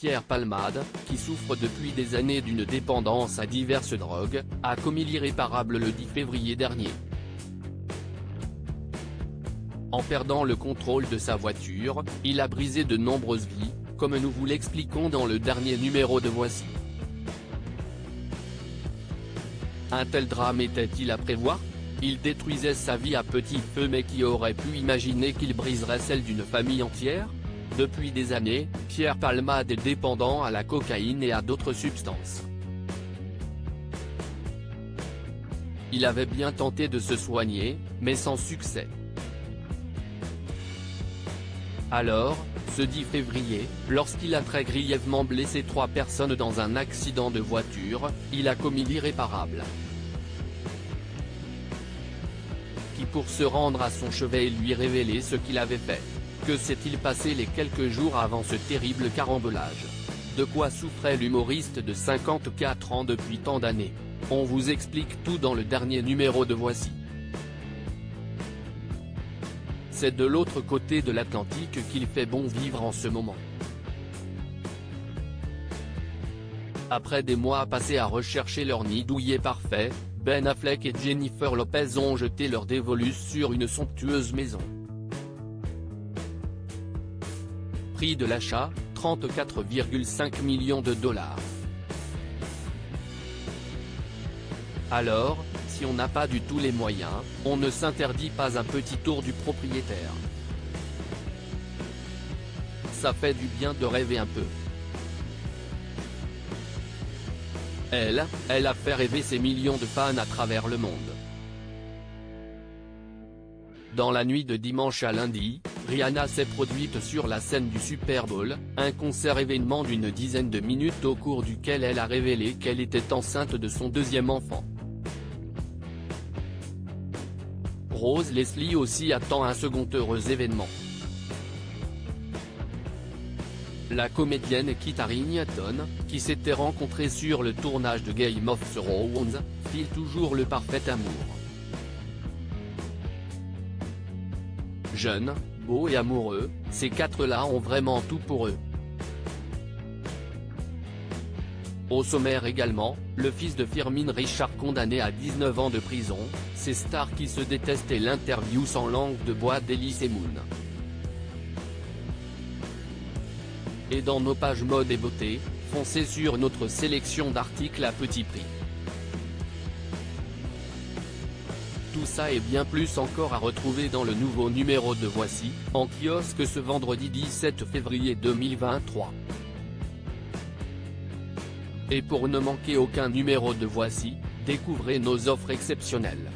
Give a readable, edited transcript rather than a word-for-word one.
Pierre Palmade, qui souffre depuis des années d'une dépendance à diverses drogues, a commis l'irréparable le 10 février dernier. En perdant le contrôle de sa voiture, il a brisé de nombreuses vies, comme nous vous l'expliquons dans le dernier numéro de Voici. Un tel drame était-il à prévoir? Il détruisait sa vie à petit feu, mais qui aurait pu imaginer qu'il briserait celle d'une famille entière? Depuis des années, Pierre Palmade est dépendant à la cocaïne et à d'autres substances. Il avait bien tenté de se soigner, mais sans succès. Alors, ce 10 février, lorsqu'il a très grièvement blessé 3 personnes dans un accident de voiture, il a commis l'irréparable. Qui pour se rendre à son chevet lui révéler ce qu'il avait fait. Que s'est-il passé les quelques jours avant ce terrible carambolage? De quoi souffrait l'humoriste de 54 ans depuis tant d'années? On vous explique tout dans le dernier numéro de Voici. C'est de l'autre côté de l'Atlantique qu'il fait bon vivre en ce moment. Après des mois passés à rechercher leur nid douillet parfait, Ben Affleck et Jennifer Lopez ont jeté leur dévolu sur une somptueuse maison. Prix de l'achat, 34,5 millions de dollars. Alors, si on n'a pas du tout les moyens, on ne s'interdit pas un petit tour du propriétaire. Ça fait du bien de rêver un peu. Elle a fait rêver ses millions de fans à travers le monde. Dans la nuit de dimanche à lundi, Rihanna s'est produite sur la scène du Super Bowl, un concert événement d'une dizaine de minutes au cours duquel elle a révélé qu'elle était enceinte de son deuxième enfant. Rose Leslie aussi attend un second heureux événement. La comédienne et Kit Harington, qui s'était rencontrée sur le tournage de Game of Thrones, file toujours le parfait amour. Jeunes, beaux et amoureux, ces quatre-là ont vraiment tout pour eux. Au sommaire également, le fils de Firmin Richard condamné à 19 ans de prison, ces stars qui se détestent et l'interview sans langue de bois d'Elysée Moon. Et dans nos pages mode et beauté, foncez sur notre sélection d'articles à petit prix. Tout ça et bien plus encore à retrouver dans le nouveau numéro de Voici, en kiosque ce vendredi 17 février 2023. Et pour ne manquer aucun numéro de Voici, découvrez nos offres exceptionnelles.